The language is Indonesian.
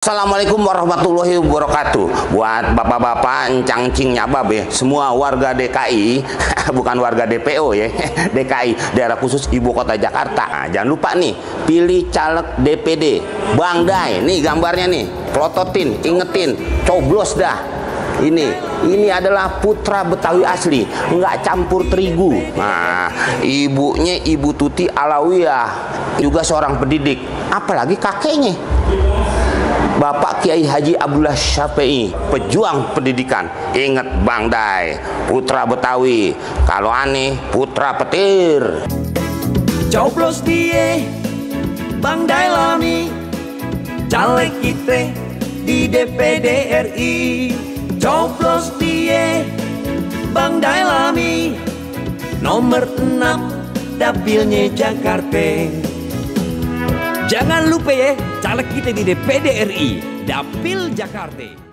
Assalamualaikum warahmatullahi wabarakatuh. Buat bapak-bapak, encang-cing nyabab ya, semua warga DKI, bukan warga DPO ya, DKI, daerah khusus ibu kota Jakarta. Nah, jangan lupa nih, pilih caleg DPD, Bang Day. Nih gambarnya nih, plototin, ingetin, coblos dah. Ini adalah putra Betawi asli, nggak campur terigu. Nah, ibunya Ibu Tuti Alawiyah, juga seorang pendidik, apalagi kakeknya Bapak Kiai Haji Abdullah Syafi'i, pejuang pendidikan. Ingat Bang Day, putra Betawi. Kalau aneh, putra petir. Coblos dia, Bang Day Lami, caleg kita di DPD RI. Coblos dia, Bang Day Lami, nomor 6, dapilnya Jakarta. Jangan lupa ya, caleg kita di DPD RI, Dapil Jakarta.